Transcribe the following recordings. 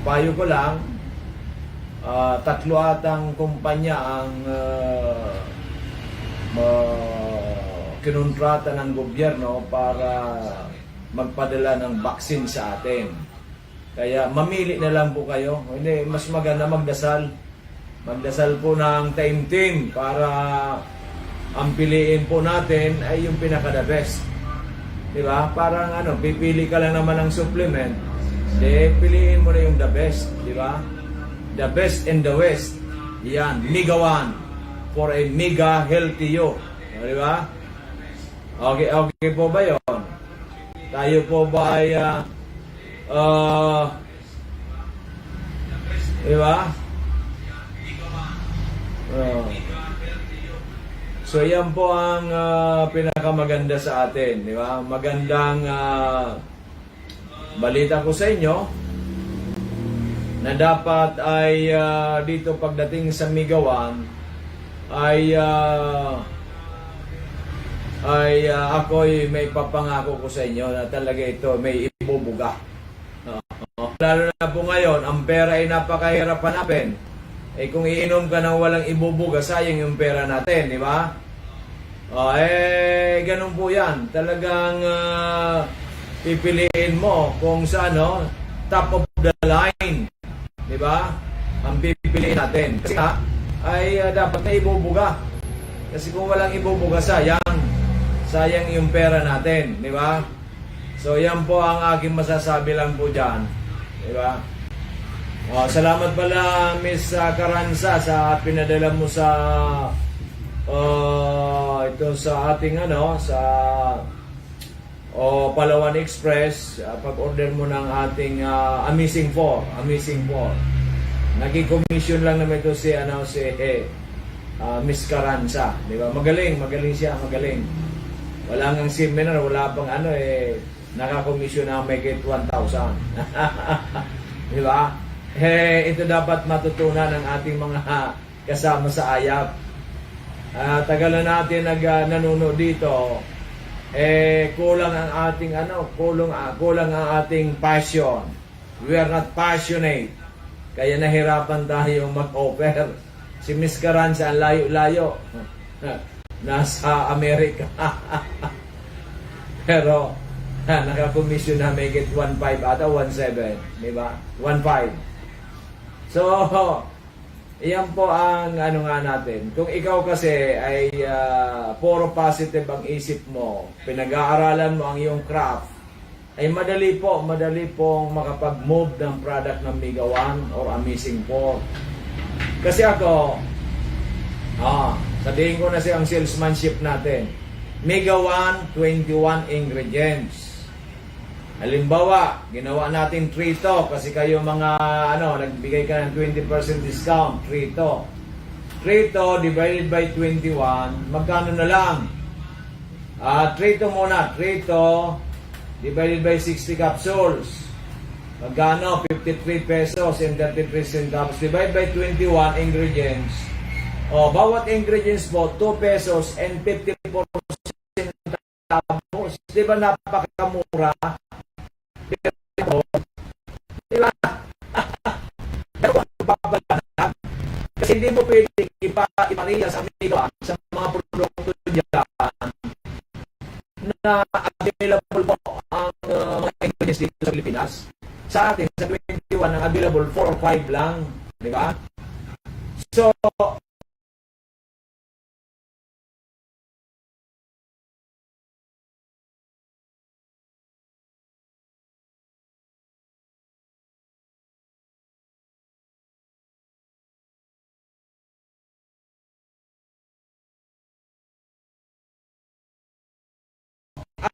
payo ko lang, tatlo atang kumpanya ang kinontrata ng gobyerno para magpadala ng vaccine sa atin. Kaya mamili na lang po kayo. Hindi, mas maganda magdasal. Magdasal po ng team para ang piliin po natin ay yung pinaka-the best. Diba? Parang pipili ka lang naman ng supplement. Piliin mo na yung the best. Diba? The best in the West. Yan, Mega One. For a mega healthy you. Diba? Okay po ba yun? Tayo po ba ay diba? So yan po ang pinakamaganda sa atin, di ba? Magandang balita ko sa inyo na dapat ay dito pagdating sa Migawan ay ako'y may papangako ko sa inyo na talaga ito may ibubuga. Lalo na po ngayon, ang pera ay napakahirap hanapin. Kung iinom ka ng walang ibubuga, sayang yung pera natin, di ba? Ganun po yan. Talagang pipiliin mo kung saan, top of the line. Di ba? Ang pipiliin natin. Kasi dapat na ibubuga. Kasi kung walang ibubuga, sayang yung pera natin. Di ba? So, yan po ang aking masasabi lang po dyan. Di ba? Salamat pala Miss Caranza sa pinadala mo sa ito sa ating sa Palawan Express, pag-order mo ng ating Amazing 4. Naging commission lang naman ito si Miss Caranza, di ba? Magaling siya, magaling. Wala ngang seminar, wala pang naka-commission na may get 1,000. Di ba? Ito dapat matutunan ng ating mga kasama sa AYAP. Tagal na natin nanonood dito. Kulang ang ating kulang ang ating passion. We are not passionate. Kaya nahirapan tayo mag-offer. Si Miss Caranza ang layo-layo. Nasa Amerika. Pero naka-commission na may get 1.5 ata 1.7, di ba? 1.5. So, iyan po ang nga natin. Kung ikaw kasi ay puro positive ang isip mo, pinag-aaralan mo ang iyong craft, ay madali pong makapag-move ng product ng Mega One or Amazing 4. Kasi ako, sabihin ko na siya ang salesmanship natin. Mega One, 21 ingredients. Halimbawa, ginawa natin Trito kasi kayo mga nagbigay ka ng 20% discount, Trito. Trito divided by 21, magkano na lang? Trito muna, Trito divided by 60 capsules. Magkano? 53 pesos and 33 centavos divided by 21 ingredients. Bawat ingredients po 2 pesos and 54 centavos. Di ba napakamura? Diba? Pero papalanap. Kasi hindi mo pwede ipariya sa Mega sa mga produkto dyan na available po ang mga ingredients dito sa Pilipinas. Sa atin, sa 21, ang available 4 or 5 lang. Diba? So,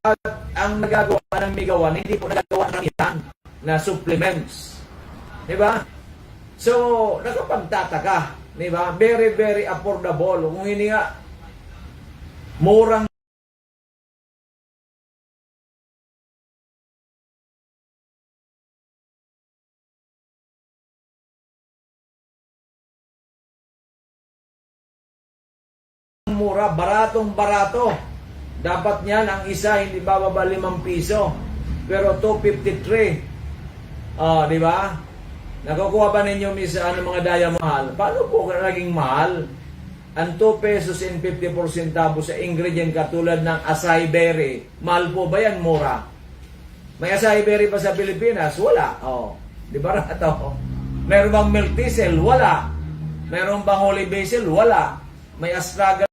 at ang nagagawa ng Mega One, hindi po nagagawa ng ilan na supplements. Diba? So, nakapagtataka. Diba? Very, very affordable. Kung hindi nga, murang mura, baratong-barato. Dapat niyan, ang isa hindi bababa 5 piso. Pero 253. Di ba? Nakukuha ba ninyo minsan mga daya mahal? Paano po naging mahal? Ang 2 pesos and 50 centavos sa ingredient katulad ng acai berry. Mahal po ba yan? Mura. May acai berry pa sa Pilipinas? Wala. Oh, di ba rato? Meron bang milk thistle? Wala. Meron bang holy basil? Wala. May astragalus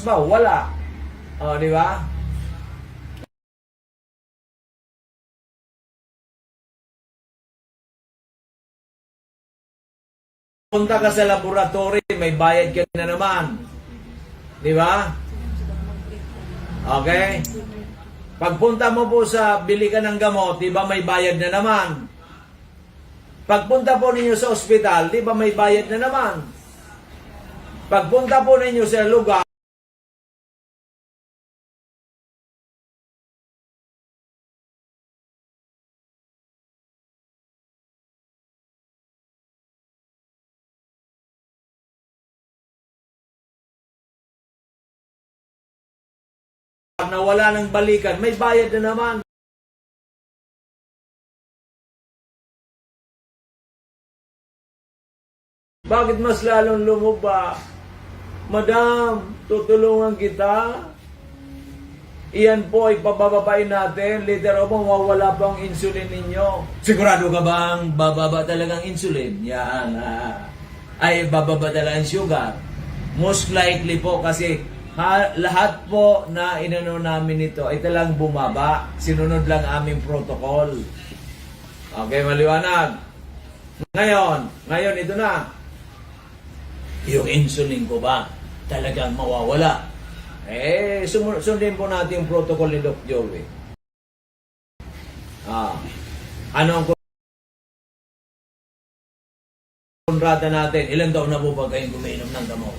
ba? Wala. Oh, di ba? Punta ka sa laboratory, may bayad ka na naman. Di ba? Okay? Pagpunta mo po sa bili ka ng gamot, di ba may bayad na naman? Pagpunta po ninyo sa ospital, di ba may bayad na naman? Pagpunta po ninyo sa lugar, na wala ng balikan, may bayad na naman. Bakit mas lalong lumuba? Madam, tutulungan kita. Iyan po ay pabababain natin. Later on, mawawala pa ang insulin ninyo. Sigurado ka bang bababa talagang insulin? Yan. Ay, bababa talaga ang sugar. Most likely po kasi lahat po na inano namin ito ay talang bumaba. Sinunod lang aming protocol. Okay, maliwanag. Ngayon ito na. Yung insulin ko ba talagang mawawala? Sundin po natin yung protocol ni Doc Joey. Ano ang kontrata natin? Ilang taon na po ba kayong guminom ng gamot?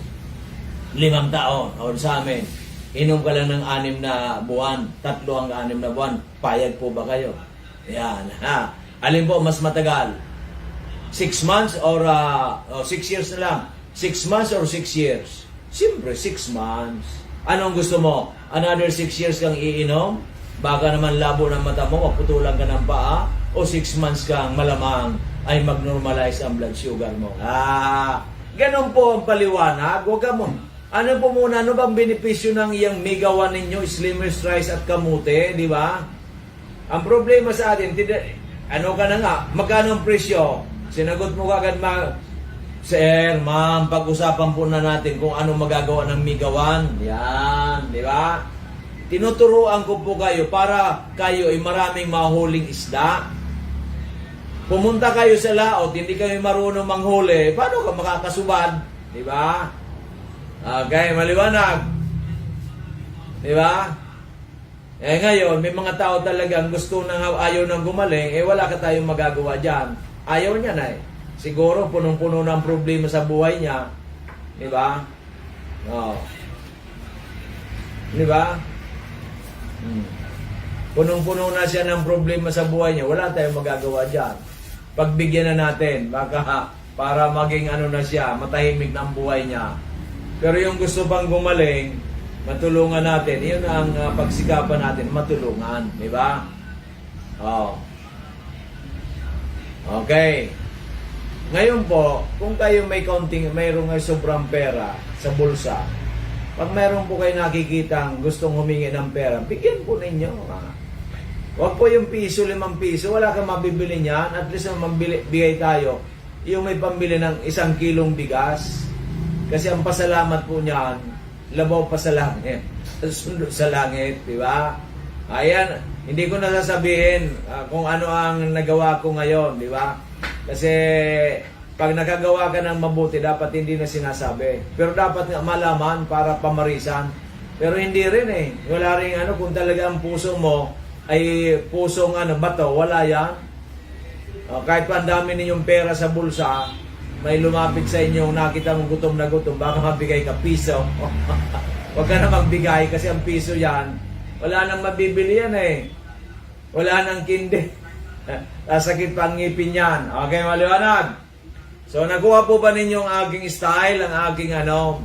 5 taon. O sa amin, inom ka lang ng 6 na buwan, 3 ang 6 na buwan, payag po ba kayo? Yan. Alin po mas matagal? 6 months or 6 years na lang? 6 months or 6 years? Siyempre, 6 months. Anong gusto mo? Another 6 years kang iinom? Baka naman labo ng mata mo, maputulan ka ng paa? O 6 months kang malamang ay mag-normalize ang blood sugar mo? Ganun po ang paliwanag. Huwag ka mo. Ano po muna, ano bang benepisyo ng iyang Mega 1 ninyo, Slimmers Rice at Kamute, di ba? Ang problema sa atin, ano ka na nga, magkano ang presyo? Sinagot mo kagad, Sir, ma'am, pag-usapan po na natin kung ano magagawa ng Mega 1. Yan, di ba? Tinuturuan ko po kayo para kayo ay maraming mahuling isda. Pumunta kayo sa laot, hindi kayo marunong manghuli, paano ka makakasubad? Di ba? Okay, maliwanag. Di ba? Ngayon, may mga tao talagang gusto ayaw nang gumaling, wala ka tayong magagawa dyan. Ayaw niya na Siguro, punong-puno ng problema sa buhay niya. Di ba? Di ba? Punong-puno na siya ng problema sa buhay niya. Wala tayong magagawa dyan. Pagbigyan na natin, baka para maging na siya, matahimik ng buhay niya. Pero yung gusto pang gumaling, matulungan natin. Yun ang pagsikapan natin, matulungan. Di ba? Okay. Ngayon po, kung kayo mayroong sobrang pera sa bulsa, pag mayroon po kayo nakikitang gustong humingi ng pera, bigyan po ninyo. Huwag po yung piso, 5 piso, wala kang mabibili niyan, at least bigay tayo, yung may pambili ng 1 kilong bigas. Kasi ang pasalamat po niyan, labaw pa sa langit, sundo sa langit, di ba? Ayan, hindi ko nasasabihin kung ano ang nagawa ko ngayon, di ba? Kasi pag nakagawa ka ng mabuti, dapat hindi na sinasabi. Pero dapat malaman para pamarisan. Pero hindi rin Wala rin kung talaga ang puso mo ay pusong bato, wala yan. Kahit pa ang dami ninyong pera sa bulsa, may lumapit sa inyo, nakita mong gutom na gutom, baka mabigay ka piso. Huwag ka na magbigay kasi ang piso yan, wala nang mabibili yan Wala nang kindi. Sasakit pa ang ngipin yan. Okay, maliwanag. So, nakuha po ba ninyo ang aking style, ang aking ano?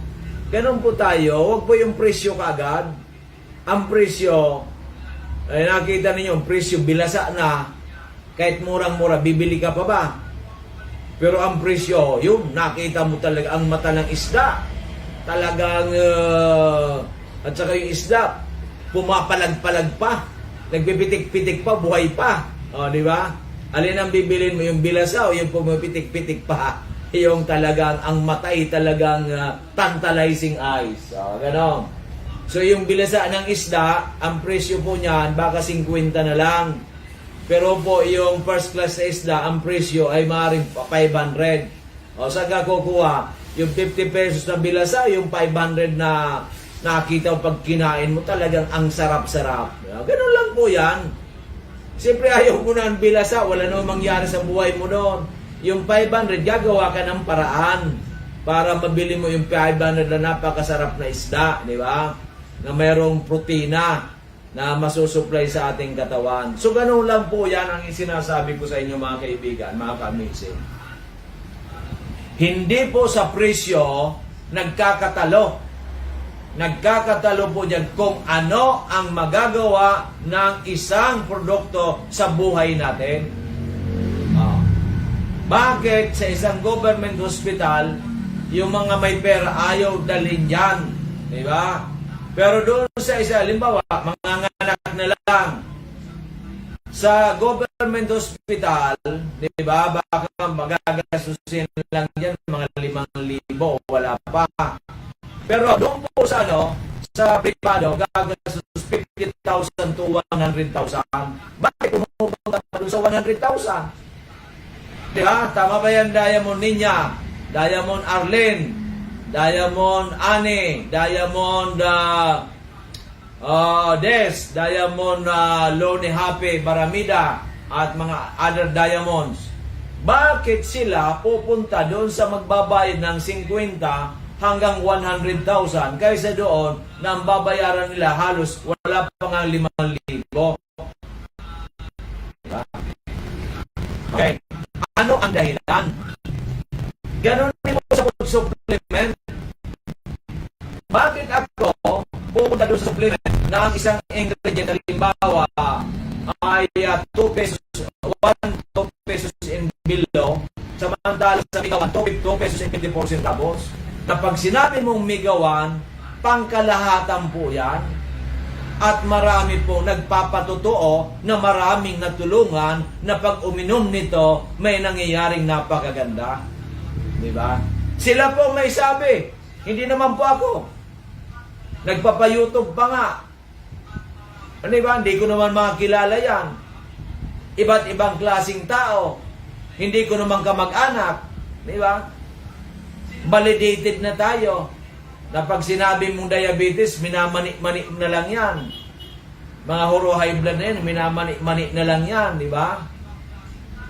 Ganun po tayo. Huwag po yung presyo kaagad. Ang presyo, ay nakita ninyo, ang presyo bilasa na. Kahit murang-mura, bibili ka pa ba? Pero ang presyo, yun, nakita mo talaga ang mata ng isda. Talagang, at saka yung isda, pumapalag-palag pa. Nagpipitik-pitik pa, buhay pa. O, di ba? Alin ang bibilin mo, yung bilasa o yung pumapitik-pitik pa? Yung talagang, ang matay talagang tantalizing eyes. O, gano'n. So, yung bilasa ng isda, ang presyo po niyan, baka 50 na lang. Pero po, yung first class na isda, ang presyo ay maaaring 500. O, saan ka kukuha? Yung 50 pesos na bilasa, yung 500 na nakita mo pag kinain mo, talagang ang sarap-sarap. Ganun lang po yan. Siyempre, ayaw mo na ang bilasa, wala namang mangyari sa buhay mo doon. Yung 500, gagawa ka ng paraan para mabili mo yung 500 na napakasarap na isda, di ba? Na mayroong protina na masusupply sa ating katawan. So, ganun lang po yan ang sinasabi ko sa inyo mga kaibigan, mga ka-amazing. Hindi po sa presyo nagkakatalo. Nagkakatalo po dyan kung ano ang magagawa ng isang produkto sa buhay natin. Bakit sa isang government hospital, yung mga may pera ayaw dalhin yan? Diba? Pero doon sa isa, halimbawa, mga anak na lang. Sa government hospital, di ba, baka magagasusin lang yan, mga 5,000, wala pa. Pero doon po sa, sa privado, gagasus 50,000 to 100,000. Bakit pumupunta pa doon sa 100,000? Di ba? Tama ba yan, Diamond Ninya, Diamond Arlene, Diamond Annie, Diamond Des, Diamond Lone Happy, Baramida, at mga other diamonds. Bakit sila pupunta doon sa magbabayad ng 50 hanggang 100,000 kaysa doon na ang babayaran nila halos wala pa nga 5,000? Okay. Ano ang dahilan? Ganon din po sa food supplement. Bakit ako pupunta doon sa supplement na ang isang ingredient, halimbawa, ay 2 pesos, 2 pesos in below, samantalang sa Mega 1, 2 pesos in 54 centavos. Na pag sinabi mong Mega 1, pangkalahatan po yan, at marami po nagpapatotoo na maraming natulungan na pag uminom nito, may nangyayaring napakaganda. Diba? Sila po may sabi, hindi naman po ako. Nagpapa-YouTube pa nga. Diba? Hindi ko naman makakilala yan. Iba't ibang klaseng tao. Hindi ko naman kamag-anak. Diba? Validated na tayo. Na pag sinabi mong diabetes, minamani-mani na lang yan. Mga huro high blood na yan, minamani-mani na lang yan. Diba?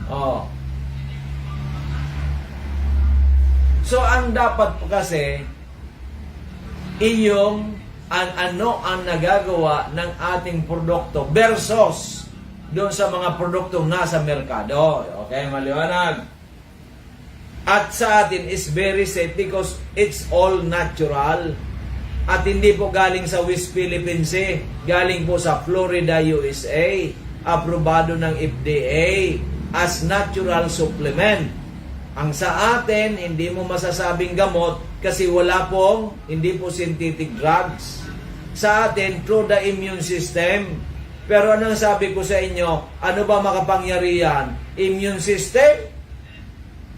Oh. So, ang dapat po kasi, iyong ano ang nagagawa ng ating produkto versus doon sa mga produktong nasa merkado. Okay, maliwanag. At sa atin is very safe because it's all natural. At hindi po galing sa West Philippines, galing po sa Florida, USA. Aprobado ng FDA as natural supplement. Ang sa atin, hindi mo masasabing gamot kasi wala pong, hindi po synthetic drugs. Sa atin, through the immune system. Pero anong sabi ko sa inyo, ano ba makapangyarihan? Immune system?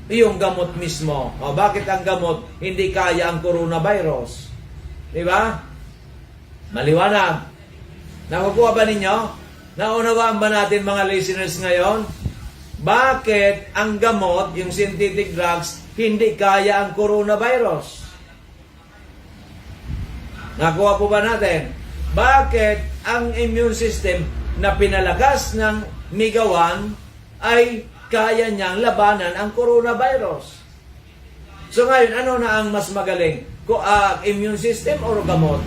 Yung gamot mismo. O, bakit ang gamot hindi kaya ang coronavirus? Diba? Maliwanag. Nakukuha ba ninyo? Naunawaan ba natin mga listeners ngayon? Bakit ang gamot, yung synthetic drugs, hindi kaya ang coronavirus? Nakuha po ba natin? Bakit ang immune system na pinalakas ng Mega 1 ay kaya niyang labanan ang coronavirus? So ngayon, ano na ang mas magaling? Immune system o gamot?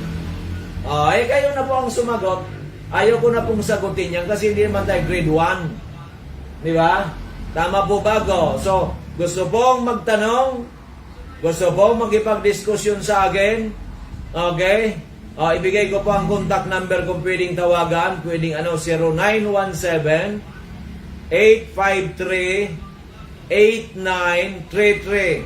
Kayo na po ang sumagot. Ayaw ko na pong sagutin yan kasi hindi naman tayo grade 1. Di ba? Tama po bago. So, gusto pong magtanong, gusto pong magipag-diskusyon sa akin, okay? Ibigay ko po ang contact number kung pwedeng tawagan, pwedeng 0917-853-8933.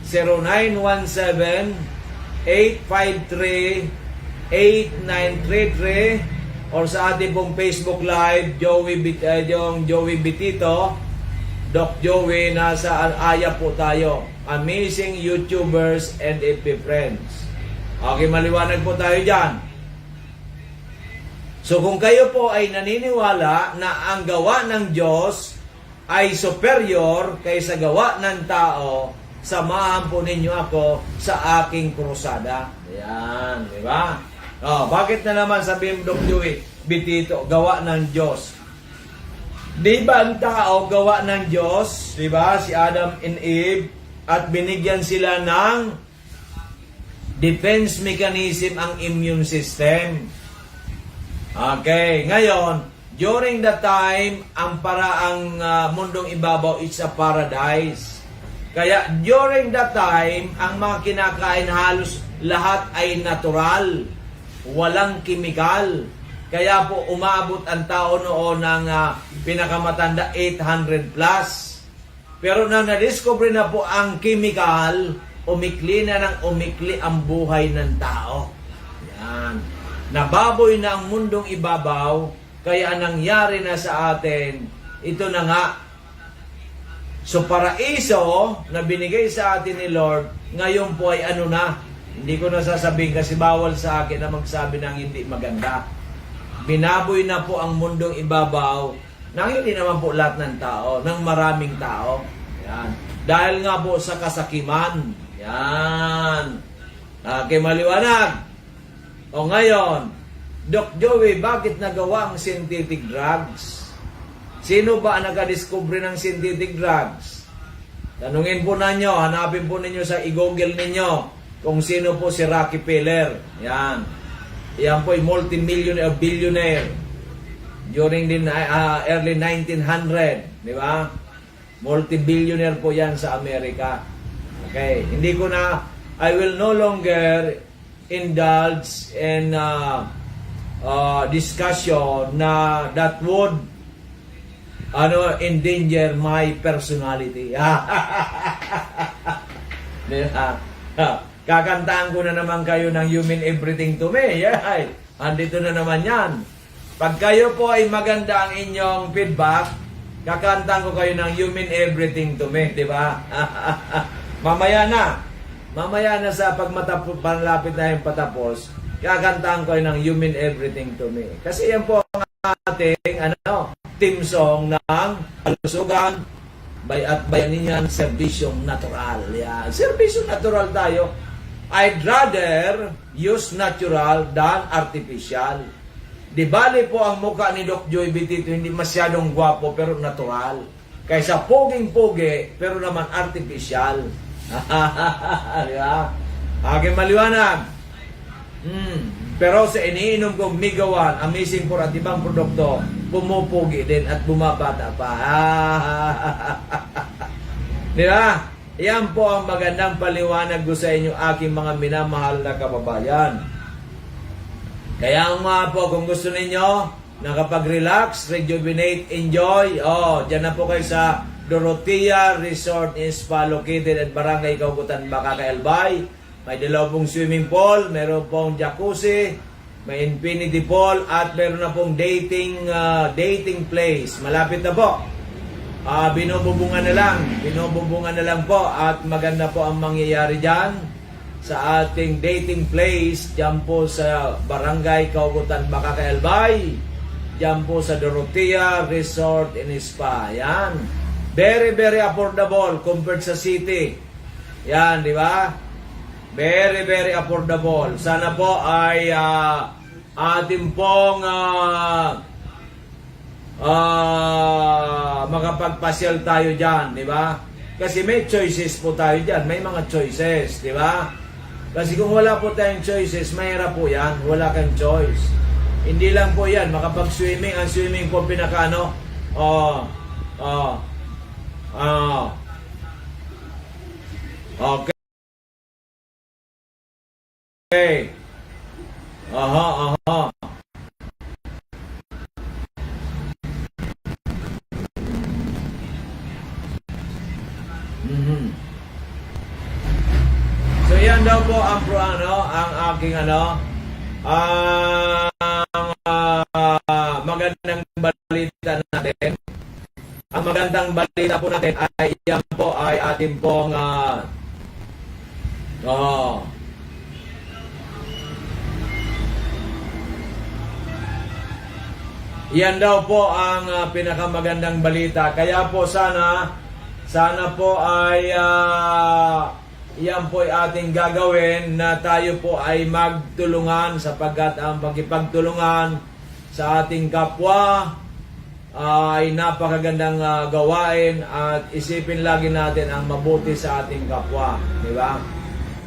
0917-853-8933 or sa ating pong Facebook Live, Joey Bitito, Doc Joey, nasa Aya po tayo. Amazing YouTubers and FB friends. Okay, maliwanag po tayo dyan. So kung kayo po ay naniniwala na ang gawa ng Diyos ay superior kaysa gawa ng tao, samahan po ninyo ako sa aking krusada. Ayan, di ba? Bakit na naman sabihin Doc Joey Bitito, gawa ng Diyos? Di ba ang tao gawa ng Diyos? Di ba? Si Adam and Eve, at binigyan sila ng defense mechanism, ang immune system. Okay, ngayon, during the time, ang paraang mundong ibabaw, it's a paradise. Kaya during the time, ang mga kinakain halos lahat ay natural, walang kimikal. Kaya po umabot ang tao noon ng pinakamatanda 800 plus. Pero nang na-discover na po ang chemical, umikli na ng umikli ang buhay ng tao. Yan. Nababoy na ang mundong ibabaw, kaya nangyari na sa atin, ito na nga. So paraiso na binigay sa atin ni Lord, ngayon po ay ano na, hindi ko nasasabihin kasi bawal sa akin na magsabi ng hindi maganda. Binaboy na po ang mundong ibabaw nang hindi naman po lahat ng tao, ng maraming tao. Yan. Dahil nga po sa kasakiman. Yan. Okay, maliwanag. O ngayon, Doc Joey, bakit nagawa ang synthetic drugs? Sino ba ang nakadiscover ng synthetic drugs? Tanungin po ninyo, hanapin po ninyo sa i-google ninyo kung sino po si Rocky Piller. Yan. Yan po ay multi-millionaire, billionaire during the early 1900, di ba? Multi-billionaire po yan sa Amerika. Okay, hindi ko na, I will no longer indulge in discussion na that would endanger my personality. Kakantaan ko na naman kayo ng You Mean Everything to Me. Yeah. Andito na naman yan. Pag kayo po ay maganda ang inyong feedback, kakantaan ko kayo ng You Mean Everything to Me. Diba? Mamaya na. Mamaya na sa panlapit na yung patapos, kakantaan ko ng You Mean Everything to Me. Kasi yan po ang ating team song ng Kalusugan at Bayanihan Serbisyong Natural. Yeah. Serbisyong Natural tayo. I'd rather use natural than artificial. Di bali po ang mukha ni Doc Joey Bitito hindi masyadong gwapo pero natural. Kaysa poging-pogi pero naman artificial. Yeah. Aking maliwanag. Pero sa iniinom kong Migawan, amazing for at ibang produkto, pumupugi din at bumabata pa. Di ba? Yan po ang magandang paliwanag ko sa inyo, aking mga minamahal na kababayan. Kaya nga po, kung gusto ninyo, nakapag-relax, rejuvenate, enjoy, dyan na po kayo sa Dorotea Resort and Spa located at Barangay Kaugutan, Baka, Albay. May dalaw pong swimming pool, meron pong jacuzzi, may infinity pool, at meron na pong dating place. Malapit na po. Binububungan na lang po, at maganda po ang mangyayari dyan sa ating dating place, dyan po sa Barangay Kaugutan, Baka, Albay, dyan po sa Dorotea Resort and Spa. Yan. Very, very affordable compared sa city. Yan, di ba? Very, very affordable. Sana po ay ating pong makapagpasyal tayo dyan, di ba? Kasi may choices po tayo dyan. May mga choices, di ba? Kasi kung wala po tayong choices, mahirap po yan. Wala kang choice. Hindi lang po yan. Makapag-swimming, ang swimming po Okay. Aha, aha. Mhm. So yan daw po ang ang aking ang magandang balita natin. Ang magandang balita po natin ay yan po ay ating pong oh, yan daw po ang pinakamagandang balita. Kaya po sana po ay yan po ay ating gagawin na tayo po ay magtulungan sapagkat ang pagkipagtulungan sa ating kapwa ay napakagandang gawain at isipin lagi natin ang mabuti sa ating kapwa, di ba?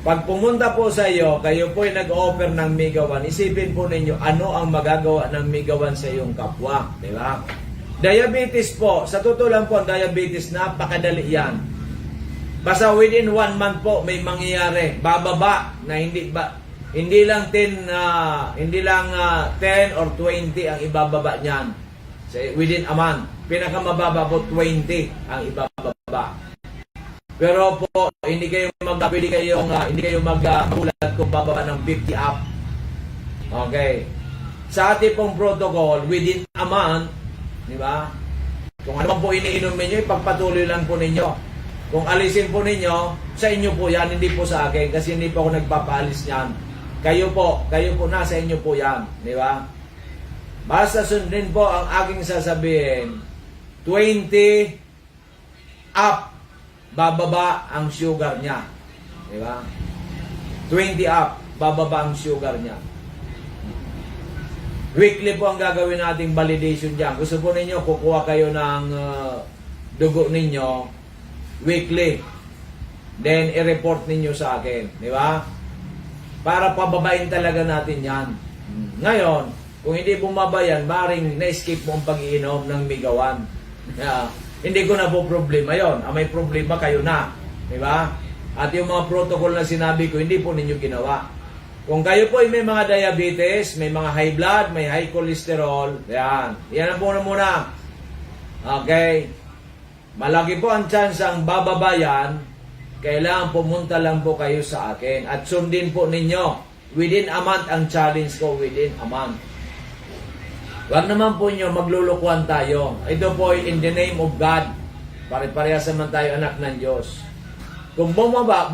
Pag pumunta po sa iyo, kayo po ay nag-offer ng Megawan, isipin po ninyo ano ang magagawa ng Megawan sa iyong kapwa, di ba? Diabetes po, sa totoo lang po, ang diabetes napakadali yan. Basta within 1 month po may mangyayari, bababa na hindi lang 10 10 or 20 ang ibababa niyan. Within a month, pinakamababa po 20 ang ibababa. Pero po hindi kayo magulat kung bababa ng 50 up. Okay. Sa ating pong protocol within a month, di ba? Kung ano po iniinom niyo, ipagpatuloy lang po ninyo. Kung alisin po ninyo, sa inyo po yan, hindi po sa akin kasi hindi po ako nagpapaalis niyan. Kayo po nasa inyo po yan, di ba? Basta sundin po ang aking sasabihin, 20 up, bababa ang sugar niya. Di ba? 20 up, bababa ang sugar niya. Weekly po ang gagawin nating validation dyan. Gusto po ninyo, kukuha kayo ng dugo ninyo, weekly. Then, i-report ninyo sa akin. Di ba? Para pababain talaga natin yan. Ngayon, kung hindi bumaba yan, maring na-skip mo ang pag-iinom ng Megawan. Hindi ko na po problema yon. May problema kayo na. Di ba? At yung mga protocol na sinabi ko, hindi po ninyo ginawa. Kung kayo po ay may mga diabetes, may mga high blood, may high cholesterol, yan. Yan ang muna. Okay? Malaki po ang chance ang bababa yan, kailangan pumunta lang po kayo sa akin at sundin po ninyo within a month ang challenge ko, within a month. Wag naman po nyo maglulukuhan tayo. Ito po ay in the name of God. Pare-parehas naman tayo anak ng Diyos. Kung bumaba.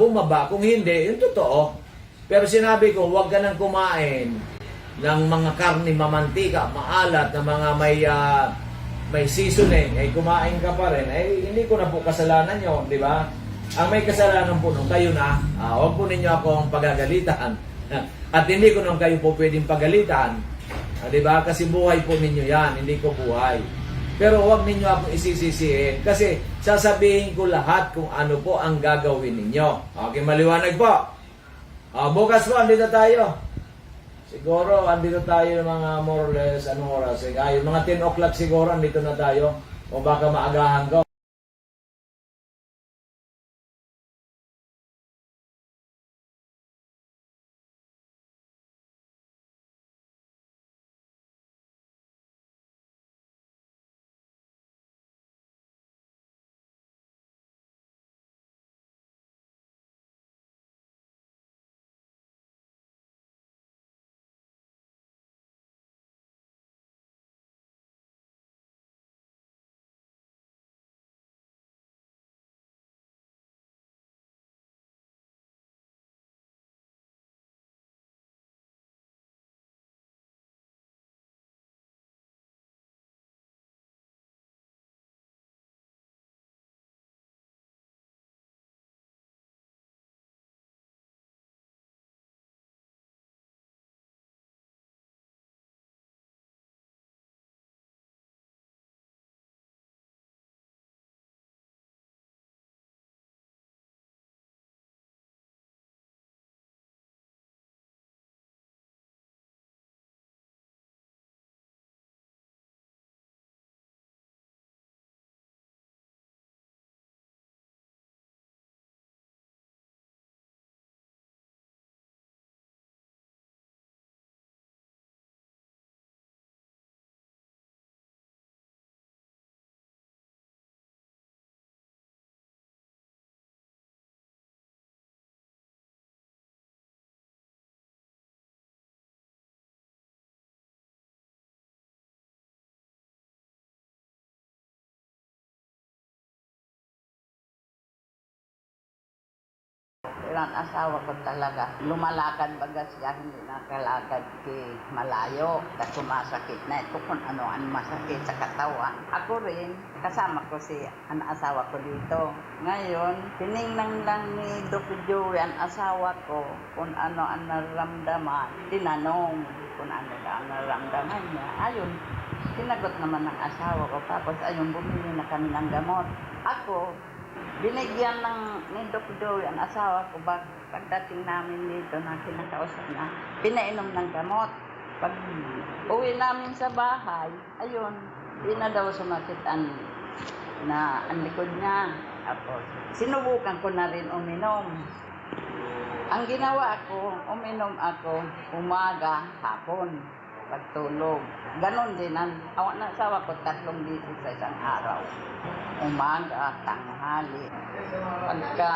Kung hindi, yun totoo. Pero sinabi ko, wag ka nang kumain ng mga karni, mamantika, maalat, na mga may seasoning, ay kumain ka pa rin, ay hindi ko na po kasalanan yun, di ba? Ang may kasalanan po nung kayo na, huwag po ninyo akong pagagalitan. At hindi ko nung kayo po pwedeng pagalitan, di ba? Kasi buhay po ninyo yan, hindi ko buhay. Pero huwag ninyo akong isisisihin, kasi sasabihin ko lahat kung ano po ang gagawin ninyo. Okay, maliwanag po. Bukas po, andito tayo. Siguro, andito tayo mga more or less, anong oras? Mga 10 o'clock siguro, andito na tayo. O baka maagahan ko. ang asawa ko talaga. Lumalakad baga siya, hindi nakalakad malayo. At sumasakit na ito kung ano ang masakit sa katawan. Ako rin, kasama ko si ang asawa ko dito. Ngayon, tiningnan lang ni Doc Joey ang asawa ko kung ano ang nararamdaman. Tinanong kung ano ang nararamdaman niya. Ayun, sinagot naman ng asawa ko. Tapos ayun, bumili na kami ng gamot. Ako, binigyan ni Doc Joey ang asawa ko pagdating namin dito na kinakausap na, pinainom ng gamot. Pag uwi namin sa bahay, ayun, di na daw sumakit ang likod niya. Tapos, sinubukan ko na rin uminom. Ang ginawa ko, uminom ako umaga, hapon, pagtulog. Ganon din ang asawa ko 3 beses sa isang araw. Umaga, tanghali, pagka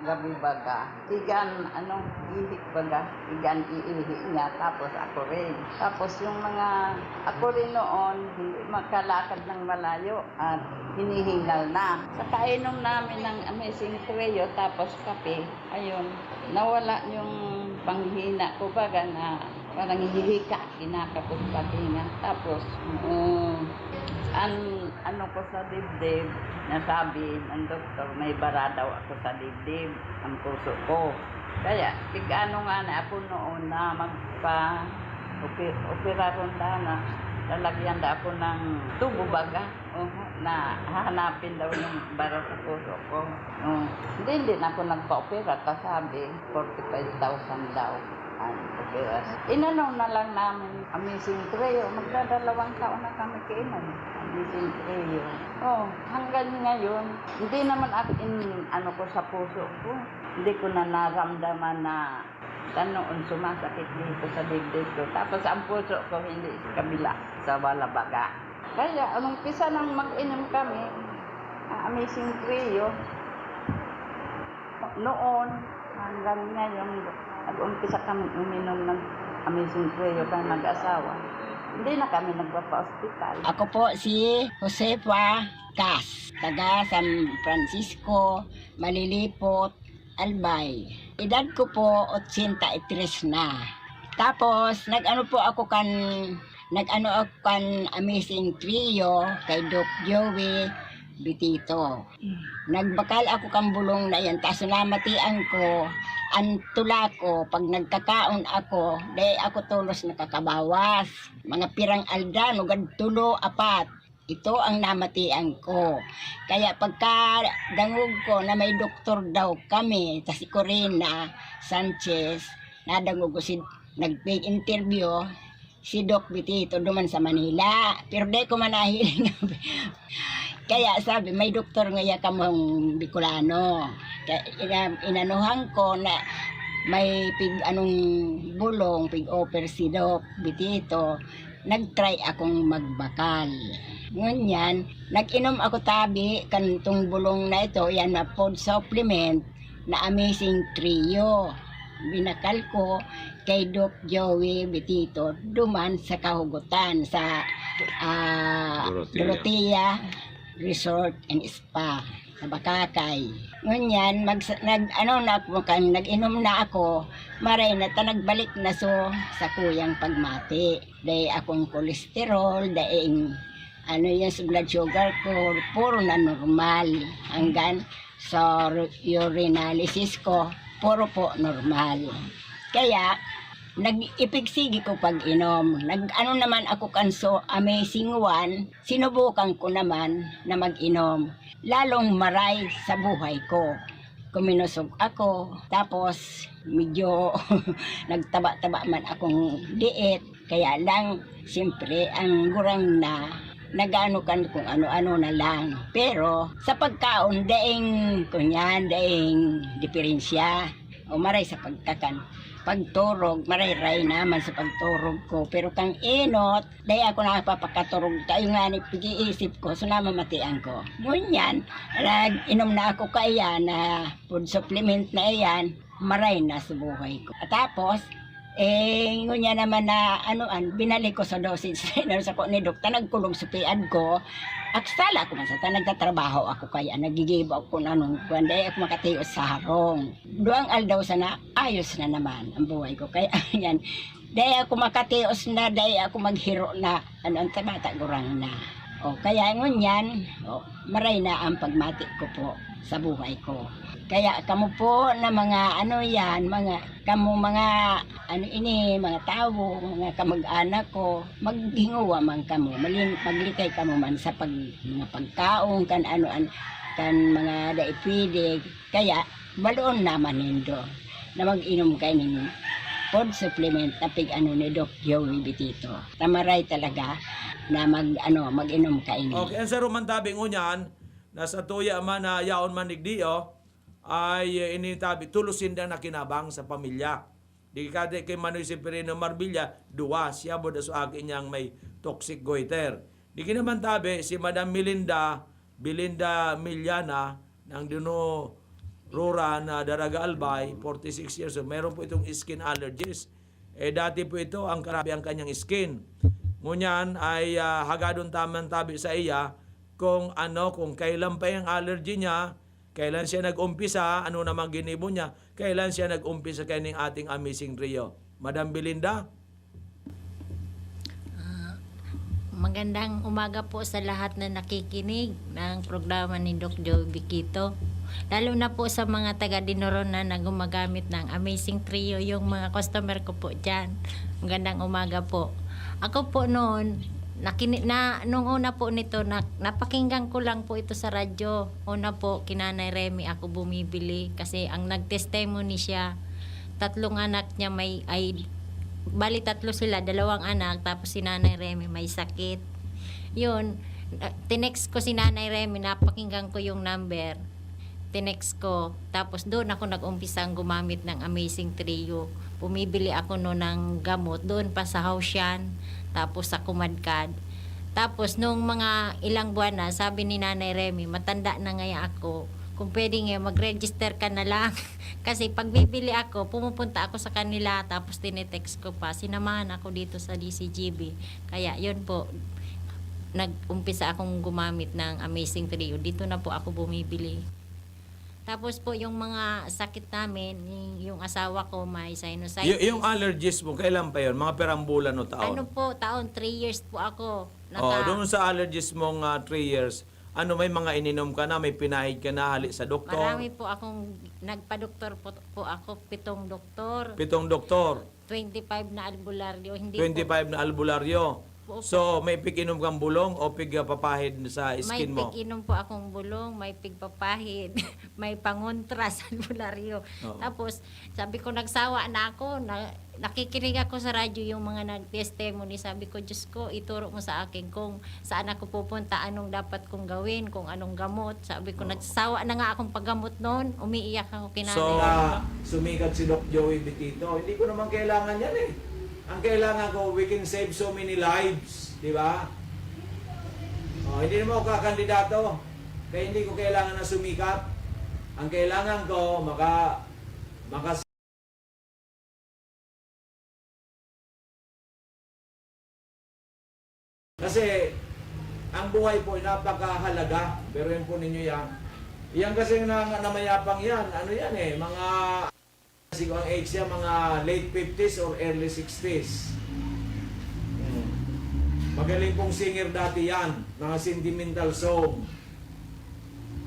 gabi baga, ihik baga, iihi niya, tapos ako rin. Tapos yung ako rin noon, hindi makalakad ng malayo at hinihingal na. Sa kainom namin ng Amazing Trio, tapos kape, ayun, nawala yung panghina ko baga na parang hihika, kinakapos patinga. Tapos, ano ko sa dibdib, nasabi ng doktor, may bara daw ako sa dibdib, ang puso ko. Kaya, tigano nga na ako noon na opera ronda na, lalagyan na ako ng tubo baga, na hahanapin daw yung bara sa puso ko. Hindi na ako nagpa-opera, kasabi, 45,000 daw. Inanong na lang namin Amazing Trio. Magdadalawang taon na kami kainom. Amazing Trio. Hanggang ngayon, hindi naman ako ko sa puso ko. Hindi ko na naramdaman na noon sumasakit dito sa dibdib ko. Tapos ang puso ko hindi sa kabila, sa walabaga. Kaya, umpisa nang mag-inom kami, Amazing Trio, noon, hanggang ngayon, nag-umpisa kami uminom ng Amazing Trio kang mag-asawa. Hindi na kami nagpapa-hospital. Ako po si Josefa Cas, taga San Francisco, Malilipot, Albay. Edad ko po 83 na. Tapos nag-ano ako kan Amazing Trio kay Doc Joey Bitito. Nagbakal ako kang bulong na yan, tapos namatian ko, ang tula ko, pag nagkakaon ako, dahil ako tulos nakakabawas. Mga pirang aldan, ugad tulo, 4. Ito ang namatian ko. Kaya pagka dangog ko na may doktor daw kami, tas si Corina Sanchez, nadangog ko nag-interview, si Doc Bitito duman sa Manila. Pero di ko manahiling. Kaya sabi, may doktor ngaya kamong Bicolano. Kaya inanuhan ko na may bulong, pig-offer si Doc Bitito. Nag-try akong magbakal. Ngunyan, nag-inom ako tabi kanitong bulong na ito, yan na food supplement na Amazing Trio. Binakal ko kay Doc Joey Bitito duman sa Kahugutan sa Dorotea Resort and Spa sa Bakakay. Ngunyan, nag-inom na ako, maray na nagbalik na sa kuyang pagmati. Dahil akong kolesterol, dahil yung blood sugar ko, puro na normal. Hanggang sa urinalysis ko, puro po normal. Kaya, nag-ipigsigi ko pag-inom. Naman ako kanso Amazing One, sinubukan ko naman na mag-inom. Lalong maray sa buhay ko. Kuminusog ako, tapos medyo nagtaba-taba man akong diet. Kaya lang, siyempre, ang gurang na nagano kan kung ano-ano na lang. Pero sa pagkaon, daing diferensya. O maray sa pagturog, maray-ray naman sa pagturog ko. Pero kang inot, dahil ako nakapapakaturog tayo nga ni pag-iisip ko, so namamatian ko. Ngunyan, nag-inom na ako kaya na food supplement na iyan, maray na sa buhay ko. At tapos, Ngunya naman na binalik ko sa dosage trainer sa ko ni doktor nagkulog sa piad ko. Aksala ako man sa nagtatrabaho ako kaya nagigibo ako nanong kundi ako makatios sa harong. Duang aldaw sana ayos na naman ang buhay ko kaya yan. Dahil ako makatios na, dahil ako maghiro na ang tabata gurang na. O kaya ngunyan, maray na ang pagmati ko po sa buhay ko. Kaya kamo po na mga mga tao, mga kamag-anak ko, maghinguwa man kamo, maglikay kamo man sa mga pagkaon, kan mga daipide. Kaya, baloon naman nindo na mag-inom kayo ninyo food supplement na ni Doc Joey Bitito. Tamaray talaga na mag-inom kayo. Okay, ang sa rumantabing unyan, nasa tuya man na yaon manigdiyo, ay initabi, tulusin na nakinabang sa pamilya. Di kade kay Manoy Severino Marbilla, duwa siya bod sa akin niyang may toxic goiter. Di kinaman tabi, si Madam Belinda Miliana, ng Duno Rura na Daraga Albay, 46 years old, meron po itong skin allergies. Dati po ito, ang karabi ang kanyang skin. Ngunyan ay hagadon tamang tabi sa iya kung kailan pa yung allergy niya, kailan siya nag-umpisa, ano namang ginibo niya, kailan siya nag-umpisa kaning ating amazing trio. Madam Belinda? Magandang umaga po sa lahat na nakikinig ng programa ni Doc Joey Bitito. Lalo na po sa mga taga-Dinoron na gumagamit ng Amazing Trio, yung mga customer ko po dyan. Magandang umaga po. Ako po noon, nung una po nito, napakinggan ko lang po ito sa radyo. Una po, kinanay Remy ako bumibili kasi ang nag-testimony siya. 3 anak niya bali 3 sila, 2 anak, tapos si Nanay Remy may sakit. Yun, tinext ko si Nanay Remy, napakinggan ko yung number. Tinext ko, tapos doon ako nag-umpisang gumamit ng Amazing Trio. Bumibili ako noon ng gamot, doon pa sa Hausyan, tapos sa Kumadkad. Tapos nung mga ilang buwan na, sabi ni Nanay Remy, matanda na ngaya ako, kung pwede nga mag-register ka na lang. Kasi pag bibili ako, pumupunta ako sa kanila, tapos tinetext ko pa, sinamahan ako dito sa DCGB. Kaya yun po, nag-umpisa akong gumamit ng Amazing Trio. Dito na po ako bumibili. Tapos po yung mga sakit namin, yung asawa ko may sinusitis. Yung allergies mo, kailan pa yun? Mga perambulan o taon? Ano po, taon, 3 years po ako. Doon sa allergies mong 3 years, may mga ininom ka na, may pinahid ka na, hali sa doktor? Marami po akong, nagpa-doktor po ako, 7 doktor. 7 doktor? 25 na albularyo. Hindi 25 na albularyo? po. So, may pig-inom kang bulong o pig-papahid sa skin mo? May pig-inom po akong bulong, may pig-papahid, may pangontra sa albularyo. Oo. Tapos, sabi ko, nagsawa na ako, nakikinig ako sa radyo yung mga nag-testimony. Sabi ko, Diyos ko, ituro mo sa akin kung saan ako pupunta, anong dapat kong gawin, kung anong gamot. Sabi ko, nagsawa na nga akong paggamot noon, umiiyak ako kinanay. So, sumikat si Doc Joey Bitito. Hindi ko naman kailangan yan eh. Ang kailangan ko, we can save so many lives. Di ba? Hindi naman ako kakandidato. Kaya hindi ko kailangan na sumikat. Ang kailangan ko, kasi ang buhay po ay napakahalaga. Pero yun po ninyo yan. Yan kasi namayapang yan. Ano yan eh, mga siguro ang age niya, mga late 50s or early 60s. Magaling pong singer dati yan. Mga sentimental song.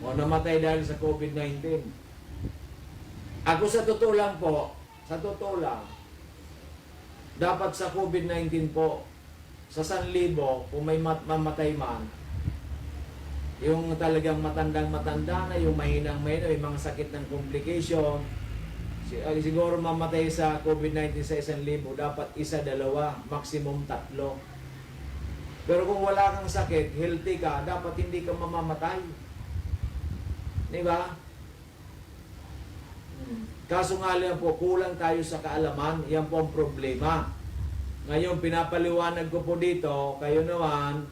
O namatay dahil sa COVID-19. Ako sa totoo lang po, dapat sa COVID-19 po, sa 1,000, kung may mamatay man, yung talagang matandang-matanda na, yung mahinang-mahina, may mga sakit ng complication, siguro mamatay sa COVID-19 sa 1,000, dapat 1, 2, maximum 3. Pero kung wala kang sakit, healthy ka, dapat hindi ka mamamatay. Di ba? Kaso nga lang po, kulang tayo sa kaalaman, yan po ang problema. Ngayon, pinapaliwanag ko po dito, kayo naman,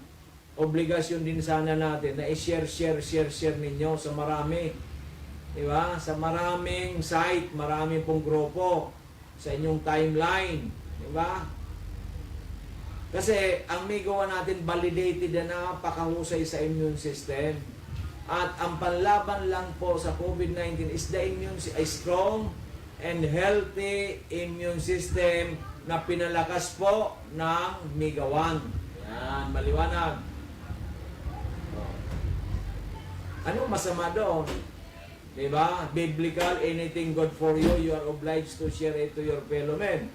obligasyon din sana natin na i-share ninyo sa marami. Diba? Sa maraming site, maraming pong grupo. sa inyong timeline. Di ba? Kasi ang migawan natin validated na napakahusay sa immune system. At ang panlaban lang po sa COVID-19 is the a strong and healthy immune system na pinalakas po ng migawan. Yan, maliwanag. Ano masama doon? Diba? Biblical, anything good for you, you are obliged to share it to your fellow men.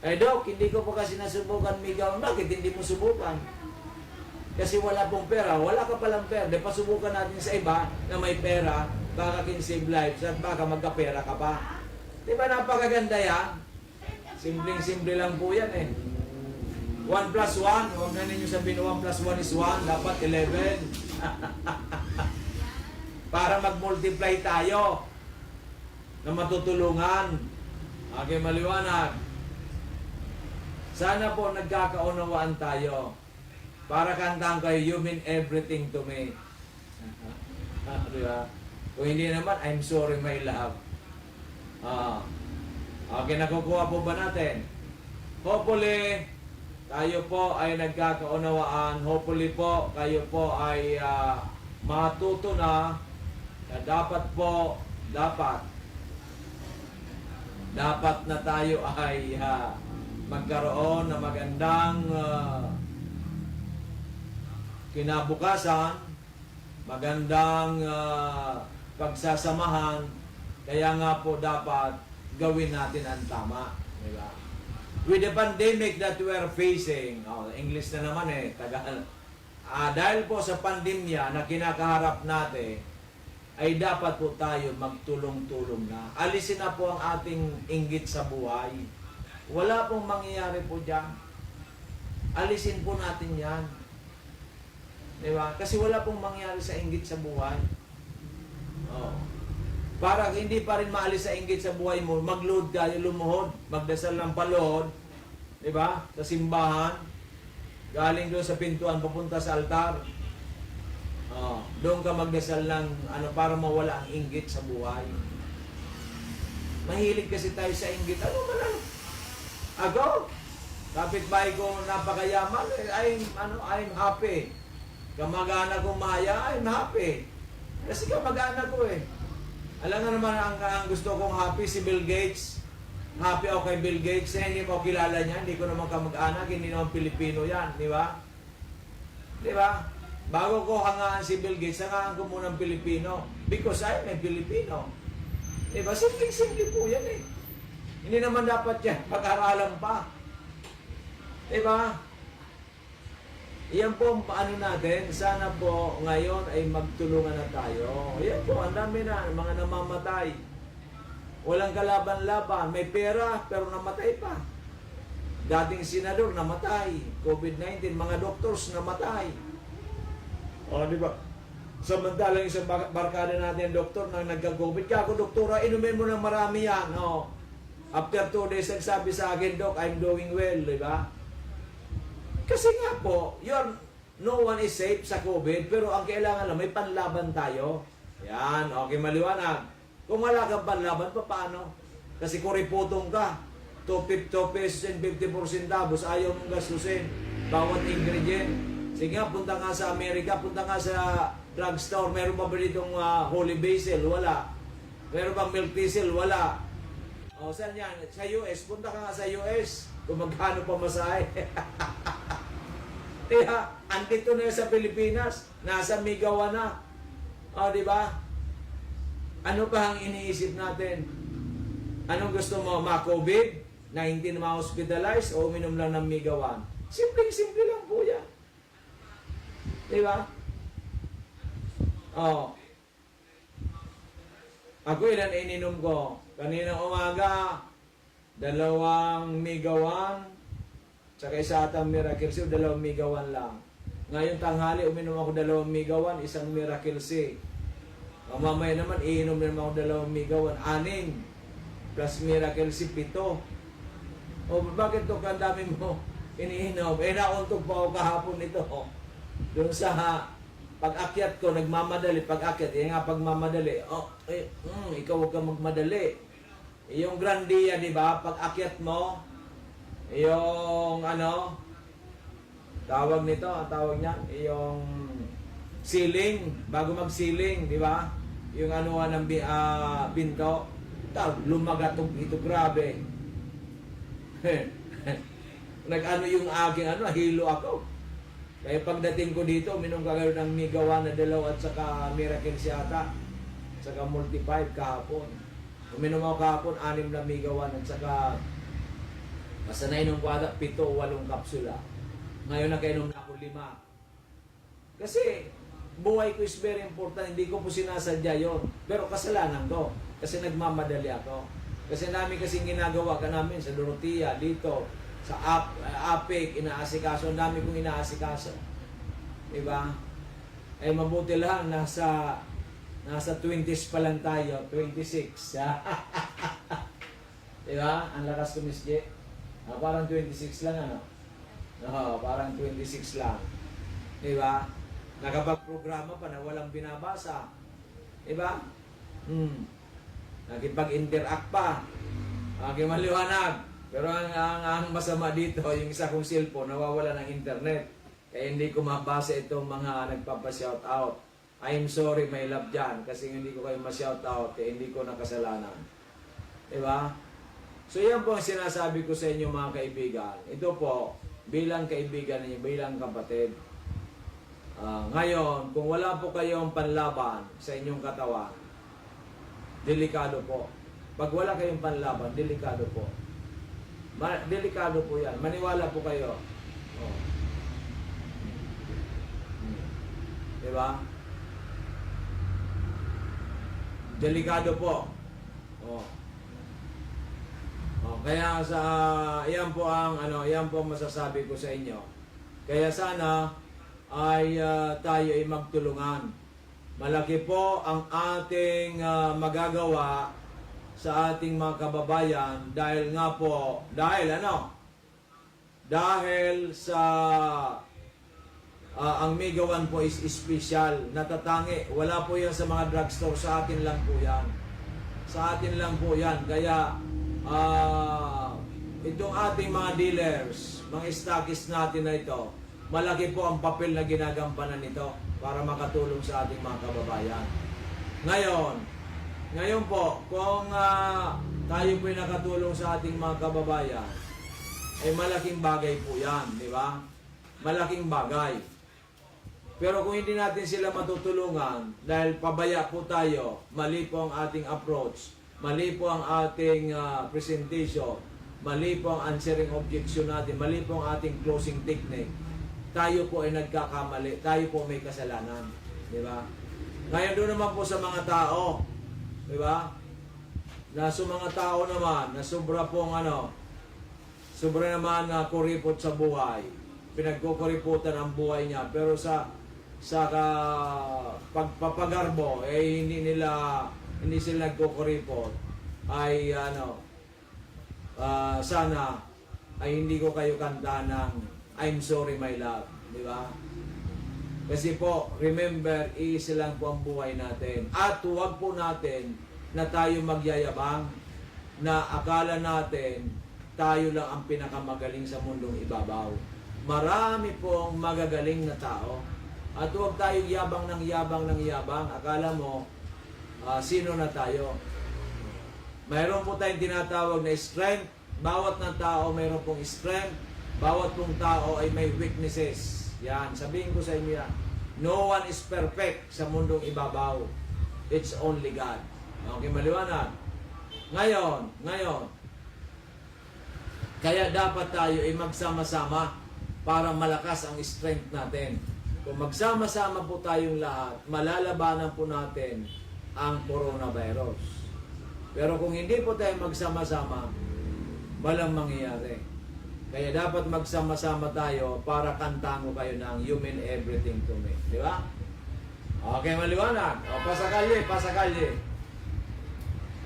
Eh, Dok, hindi ko pa kasi nasubukan migawan. Bakit hindi mo subukan? Kasi wala pong pera. Wala ka palang pera. Di pasubukan natin sa iba na may pera, baka can save lives at baka magkapera ka pa. Di ba napakaganda yan? Simpleng-simple lang po yan eh. 1 plus 1, huwag na ninyo sabihin 1 plus 1 is 1, dapat 11. Para mag-multiply tayo na matutulungan. Okay, maliwanag. Sana po nagkakaunawaan tayo. Para kantahan kayo, you mean everything to me. Diba? Kung hindi naman, I'm sorry my love. Okay, nakukuha po ba natin? Hopefully, tayo po ay nagkakaunawaan. Hopefully po, kayo po ay matuto na dapat na tayo ay magkaroon ng magandang kinabukasan, magandang pagsasamahan. Kaya nga po dapat gawin natin ang tama. Diba? With the pandemic that we are facing, English na naman Tagalog. Dahil po sa pandemya na kinakaharap natin, ay dapat po tayo magtulong-tulong na. Alisin na po ang ating inggit sa buhay. Wala pong mangyayari po dyan. Alisin po natin yan. Diba? Kasi wala pong mangyayari sa inggit sa buhay. Para hindi pa rin maalis sa inggit sa buhay mo, mag-load kayo, lumuhod, magdasal ng paluhod, diba? Sa simbahan, galing doon sa pintuan, papunta sa altar. Doon ka magdasal ng para mawala ang inggit sa buhay. Mahilig kasi tayo sa inggit. Ano man ano? Ako, kapitbahay ko napakayaman, I'm happy. Kamag-anak ko maya, I'm happy. Kasi kamag-anak ko Alam nga naman ang gusto kong happy si Bill Gates. Happy ako kay Bill Gates. Hindi mo kilala niya. Hindi ko naman kamag-anak. Hindi naman Pilipino yan. Di ba? Di ba? Bago ko hangaan si Bill Gates, hangaan ko muna ng Pilipino. Because I'm a Filipino. Di ba? Simple-simple po yan Hindi naman dapat yan pag-aralan pa. Di ba? Yan po ang paano natin. Sana po ngayon ay magtulungan na tayo. Yan po, ang dami na, mga namamatay. Walang kalaban-laban. May pera, pero namatay pa. Dating senador, namatay. COVID-19, mga doctors, namatay. Di ba? Samantalang isang barkada natin, doktor, na nagka-COVID. Kako, doktora, inumin mo ng marami yan. After 2 days, nagsabi sa akin, Doc, I'm doing well. Di ba? Kasi nga po, no one is safe sa COVID, pero ang kailangan lang, may panlaban tayo. Yan, okay, maliwanag. Kung wala kang panlaban, paano? Kasi kuriputong ka, 2 pesos and 50 centavos, ayaw mong gastusin bawat ingredient. Sige nga, punta nga sa Amerika, punta nga sa drugstore, meron ba ditong holy basil? Wala. Meron bang milk thistle? Wala. O, saan yan? Sa US, punta ka nga sa US, kung magkano pa masahe. Kaya, andito na sa Pilipinas, nasa Migawan na. Di ba? Ano pa ang iniisip natin? Anong gusto mo? Ma-COVID? 19 ma-hospitalize? O uminom lang ng Migawan? Simple-simple lang po yan. Di ba? Ako ilan ininom ko? Kaninang umaga, 2 Migawan, tsaka isa atang Miracle C, 2 Migawan lang. Ngayon tanghali, uminom ako 2 Migawan, 1 Miracle C. Mamaya naman, iinom naman ako 2 Migawan, 6 plus Miracle C, 7. Bakit to ang dami mo iniinom? Nauntog pa ako kahapon ito. Doon sa pag-akyat ko, nagmamadali. Pag-akyat, nga pagmamadali. Ikaw huwag kang magmadali. yung Grandia, di ba? Pag akyat mo, yung ano, tawag nito, ang tawag niya, yung ceiling, bago mag-ceiling, di ba? Yung anuhan ng binto, lumagatog ito, grabe. Nag-ano yung aking hilo ako. Kaya pagdating ko dito, minum ka kayo ng migawa na dalaw at saka miracle siyata. Saka multi-5 kahapon. Uminom ako kahapon, 6 na migawan at saka masanay nung kwada, 7 o 8 kapsula. Ngayon nakainom na ako 5. Kasi buhay ko is very important. Hindi ko po sinasadya yon. Pero kasalanan ko. Kasi nagmamadali ako. Kasi namin kasing ginagawa ka namin sa Dorotea, dito, sa APEC, inaasikaso. Ang dami kong inaasikaso. Diba? Eh mabuti lang, nasa 20s pa lang tayo, 26. Diba? Ang lakas ko, Miss J. Parang 26 lang, ano? No, parang 26 lang. Diba? Nakapag-programa pa na walang binabasa. Diba? Nakipag-interact pa. Maliwanag. Pero ang masama dito, yung isa kong cellphone, nawawala ng internet. Kaya hindi ko mabasa itong mga nagpapa-shoutout. I'm sorry, my love dyan. Kasi hindi ko kayo ma-shoutout, kaya hindi ko nakasalanan. Diba? So yan po ang sinasabi ko sa inyo mga kaibigan. Ito po, bilang kaibigan ninyo, bilang kapatid. Ngayon, kung wala po kayong panlaban sa inyong katawan, delikado po. Pag wala kayong panlaban, delikado po. Delikado po yan. Maniwala po kayo. Oh. Diba? Delikado po. Oh. Oh, kaya yan po ang yan po ang masasabi ko sa inyo. Kaya sana ay tayo ay magtulungan. Malaki po ang ating magagawa sa ating mga kababayan dahil nga po, dahil sa ang Migawan po is special, natatangi. Wala po yan sa mga drugstore, sa atin lang po yan. Sa atin lang po yan. Kaya itong ating mga dealers, mga stockists natin na ito, malaki po ang papel na ginagampanan nito para makatulong sa ating mga kababayan. Ngayon po, kung tayo po ay nakatulong sa ating mga kababayan, ay malaking bagay po yan, di ba? Malaking bagay. Pero kung hindi natin sila matutulungan, dahil pabaya po tayo, mali po ang ating approach, mali po ang ating presentation, mali po ang answering objection natin, mali po ang ating closing technique, tayo po ay nagkakamali, tayo po may kasalanan. Di ba? Ngayon doon naman po sa mga tao, di ba? Na sa mga tao naman, na sobra pong sobra naman na kuripot sa buhay. Pinagkukuriputan ang buhay niya. Pero sa pagpapagarbo, hindi sila nagkukuripot. Ay sana ay hindi ko kayo kanta ng I'm sorry my love. Di ba? Kasi po, remember, iisa lang po ang buhay natin. At huwag po natin na tayo magyayabang na akala natin tayo lang ang pinakamagaling sa mundong ibabaw. Marami pong magagaling na tao. At huwag tayo yabang ng yabang. Akala mo, sino na tayo? Mayroon po tayong tinatawag na strength. Bawat ng tao mayroon pong strength. Bawat pong tao ay may weaknesses. Yan, sabihin ko sa inyo yan. No one is perfect sa mundong ibabaw. It's only God. Okay, maliwanag. Ngayon, kaya dapat tayo ay magsama-sama para malakas ang strength natin. Kung magsama-sama po tayong lahat, malalabanan po natin ang coronavirus. Pero kung hindi po tayo magsama-sama, walang mangyayari. Kaya dapat magsama-sama tayo para kantango kayo ng You Mean Everything to Me. Di ba? Okay, maliwanag. O, pasakalye.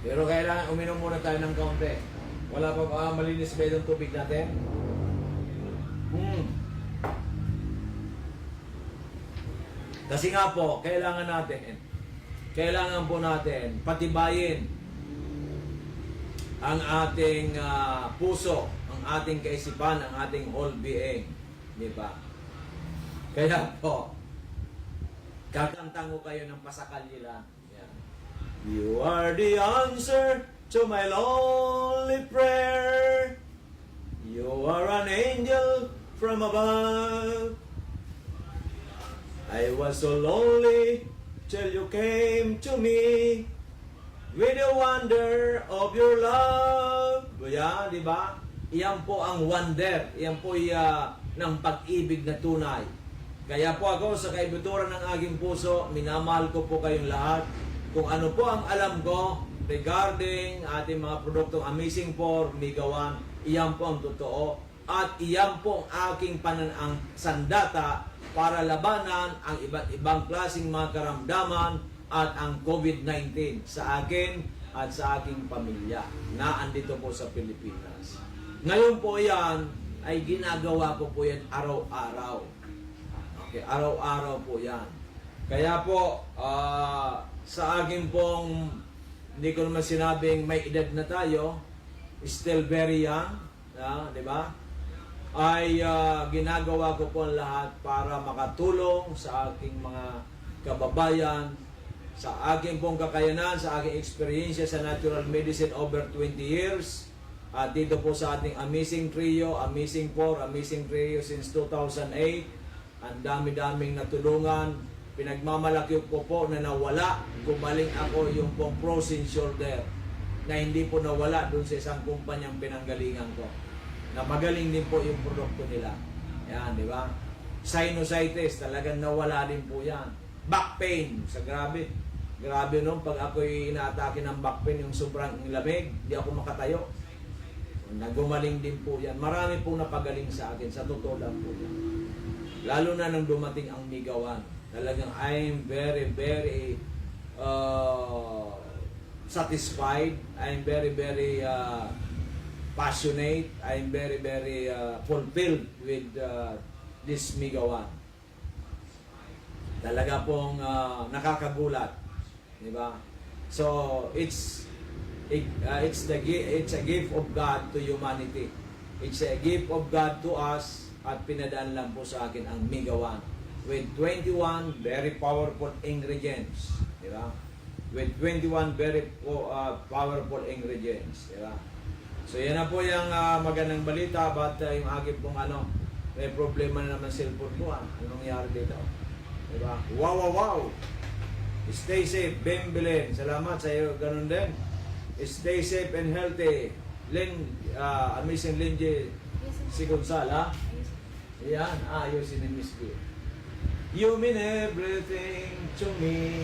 Pero kailangan uminom muna tayo ng kaunti. Wala pa malinis ba itong tubig natin? Kasi nga po, kailangan po natin patibayin ang ating puso, ang ating kaisipan, ang ating whole being. Di ba? Kaya po, kakantang ko kayo ng pasakalye lang. Yan. You are the answer to my lonely prayer. You are an angel from above. I was so lonely till you came to me with the wonder of your love. Yan, di ba? Iyan po ang wonder. Iyan po ng pag-ibig na tunay. Kaya po ako sa kaibuturan ng aking puso, minamahal ko po kayong lahat. Kung ano po ang alam ko regarding ating mga produktong Amazing 4, Mega 1, iyan po ang totoo. At iyan po ang aking pananang sandata para labanan ang iba't ibang klaseng mga karamdaman at ang COVID-19 sa akin at sa aking pamilya na andito po sa Pilipinas. Ngayon po yan ay ginagawa ko po yan araw-araw. Okay, araw-araw po yan. Kaya po, sa akin pong, hindi ko naman sinabing may edad na tayo, still very young, di ba? Ay ginagawa ko po ang lahat para makatulong sa aking mga kababayan, sa aking pong kakayanan, sa aking experience sa natural medicine over 20 years. At dito po sa ating Amazing Trio, Amazing 4, Amazing Trio since 2008. Ang dami-daming natulungan. Pinagmamalaki ko po na nawala. Gumaling ako yung pong frozen shoulder na hindi po nawala dun sa isang kumpanyang pinanggalingan ko. Na magaling din po yung produkto nila. Yan, di ba? Sinusitis, talagang nawala din po yan. Back pain, sa grabe. Grabe nun, pag ako'y inaatake ng back pain, yung sobrang lamig, di ako makatayo. Nagumaling din po yan. Marami pong napagaling sa akin, sa totoo lang po yan. Lalo na nang dumating ang Mega 1. Talagang I'm very, very satisfied. I'm very, very passionate. I'm very, very fulfilled with this Mega 1. Talaga pong nakakagulat, di ba? So it's a gift of God to humanity. It's a gift of God to us at pinadaan lang po sa akin ang Mega 1 with 21 very powerful ingredients, di ba? With 21 very powerful ingredients, di ba? So yan na po yung magandang balita, but yung aking pong may problema na naman cellphone ko. Anong nangyari dito? Di ba? Wow! Stay safe, Bembelen. Salamat sa iyo, ganun din. Stay safe and healthy. Amazing Linje si Gonzala. Yan, ayusin ni Miss B. You mean everything to me.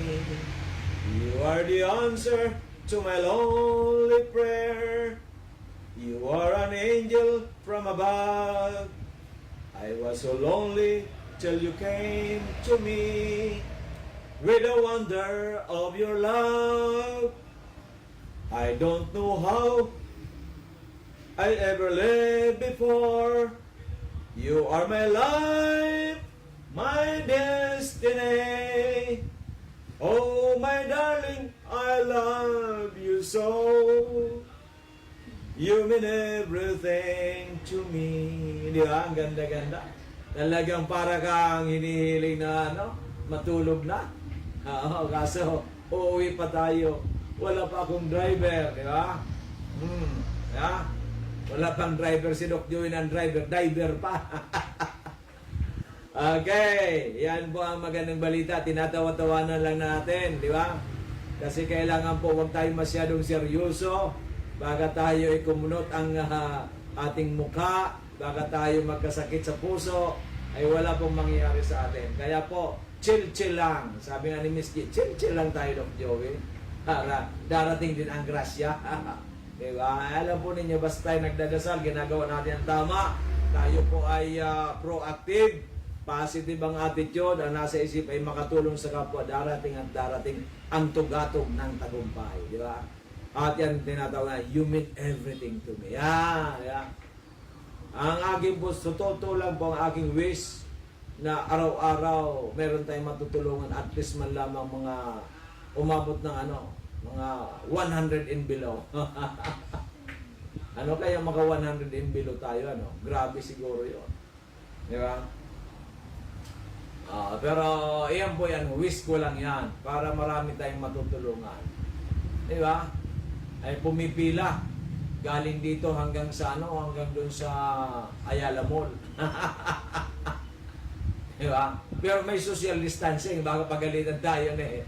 You are the answer to my lonely prayer. You are an angel from above. I was so lonely till you came to me with the wonder of your love. I don't know how I ever lived before. You are my life, my destiny. Oh, my darling, I love you so. You mean everything to me. Di ba? Ang ganda-ganda. Talagang para kang hinihiling na matulog na. Kaso, uuwi pa tayo. Wala pa akong driver, di ba? Yeah? Wala pang driver si Doc Joey ng diver pa. Okay, yan po ang magandang balita. Tinatawa-tawanan lang natin, di ba? Kasi kailangan po huwag tayo masyadong seryoso. Baka tayo ikumunot ang ating mukha, baka tayo magkasakit sa puso, ay wala pong mangyayari sa atin. Kaya po, chill lang. Sabi nga ni Miss G, chill lang tayo, Doc Joey. Para darating din ang grasya. Diba? Alam po ninyo, basta tayo nagdadasal, ginagawa natin ang tama. Tayo po ay proactive, positive ang attitude, ang nasa isip ay makatulong sa kapwa, darating at darating ang tugatog ng tagumpay. Diba? At yan tinatawag na, you mean everything to me. Yan. Yeah. Ang aking po, sa totoo lang po ang aking wish na araw-araw meron tayong matutulungan at least man lamang mga umabot ng mga 100 and below. Ano kaya maka 100 and below tayo, ano? Grabe siguro yun. Di ba? Pero iyan po yan, wish ko lang yan para marami tayong matutulungan. Di ba? Ay pumipila. Galing dito hanggang sa ano, hanggang doon sa Ayala Mall. Di ba? Pero may social distancing, baka pagalitan tayo na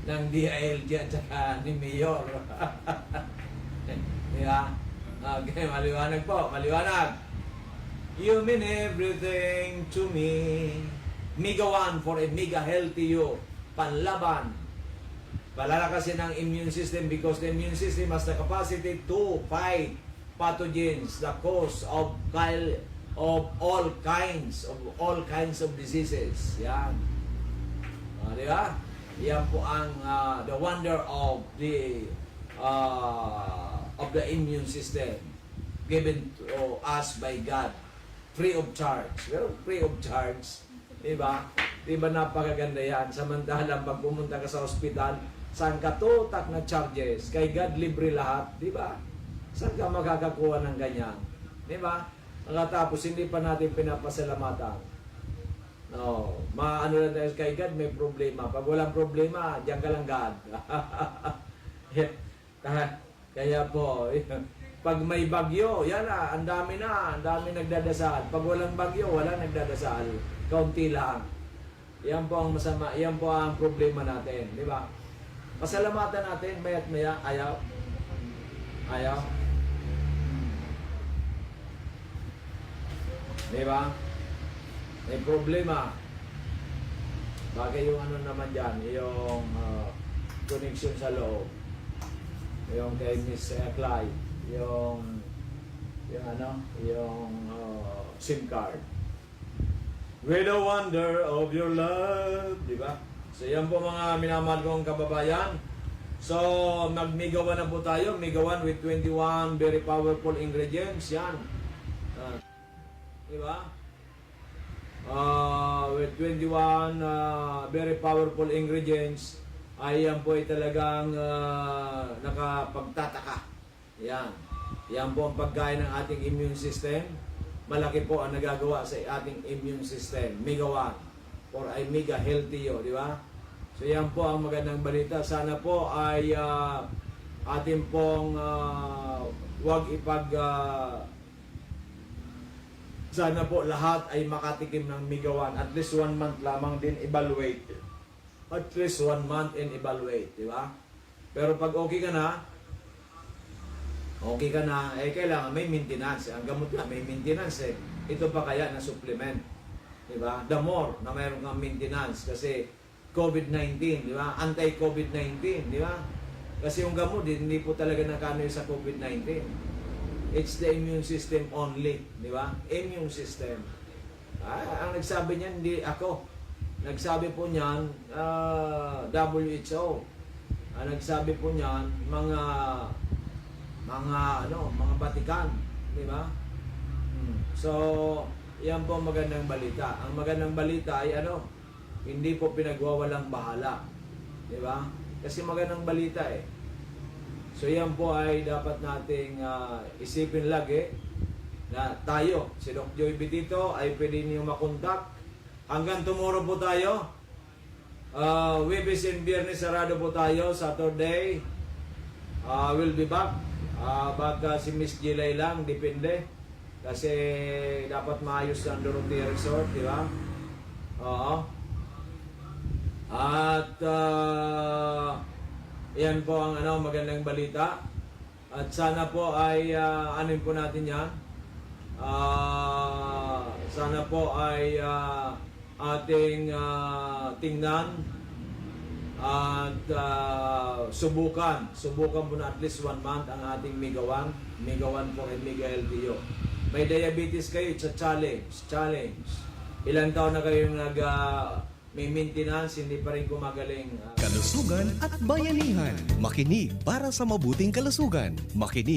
ng DILG at saka ni Mayor. Di ba? Okay, maliwanag po, maliwanag. You mean everything to me. Mega 1 for a mega healthy you. Panlaban. Palalakasin ng immune system because the immune system has the capacity to fight pathogens, the cause of all kinds of diseases. Yan. Di ba? Yan po ang the wonder of the immune system given to us by God. Free of charge. Pero free of charge, di ba? Di ba napakaganda yan? Samantalang pag pumunta ka sa ospital, saan ka tutak na charges? Kay God, libre lahat, di ba? Saan ka makakakuha ng ganyan? Di ba? Pagkatapos, hindi pa natin pinapasalamatan. No, maano lang tayo kay God, may problema. Pag walang problema, diyan ka lang God. Kaya po, pag may bagyo, yan na, ang dami nagdadasal. Pag walang bagyo, wala nagdadasal. Kaunti lang. Yan po ang masama, yan po ang problema natin, di ba? Pasalamatan natin, maya't maya, ayaw. Di ba? May problema. Bagay yung ano naman dyan, yung connection sa loob. Yung kay Miss Clyde. Yung SIM card. With the wonder of your love, di ba? So yan po mga minamahal kong kababayan. So magmigawan na po tayo, migawan with 21 very powerful ingredients, yan. Di ba? With 21 very powerful ingredients, ay yan po ay talagang nakapagtataka. Yan. Yan po ang pagkain ng ating immune system. Malaki po ang nagagawa sa ating immune system. Mega 1 for ay mega healthy yo, di ba? So yan po ang magandang balita. Sana po ay ating pong sana po lahat ay makatikim ng Mega 1. At least 1 month lamang din evaluate. At least 1 month and evaluate, di ba? Pero pag okay ka na, kailangan may maintenance. Ang gamot na may maintenance eh. Ito pa kaya na supplement. Di ba? The more na mayroon kang maintenance kasi COVID-19, di ba? Anti-COVID-19, di ba? Kasi yung gamot, hindi po talaga nakano sa COVID-19. It's the immune system only, di ba? Immune system. Ang nagsabi niyan, hindi ako. Nagsabi po niyan, WHO. Ang nagsabi po niyan, mga Vatican, di ba? So, yan po ang magandang balita. Ang magandang balita ay hindi po pinagwawalang bahala, di ba? Kasi magandang balita eh. So, yan po ay dapat nating isipin lagi na tayo, si Doc Joey Betito, ay pwede niyo makontak. Hanggang tomorrow po tayo. Webes and Biyernes sarado po tayo. Saturday, we'll be back. Baka si Miss Gilay lang, depende. Kasi dapat maayos ang Dorothea Resort, di ba? Oo. At yan po ang magandang balita. At sana po ay anin po natin yan. Sana po ay ating tingnan at subukan po na at least 1 month ang ating Mega 1 for a mega LTO. May diabetes kayo, it's a challenge. Ilang taon na kayong may maintenance, hindi pa rin gumagaling. Kalusugan at bayanihan. Makinig para sa mabuting kalusugan. Makinig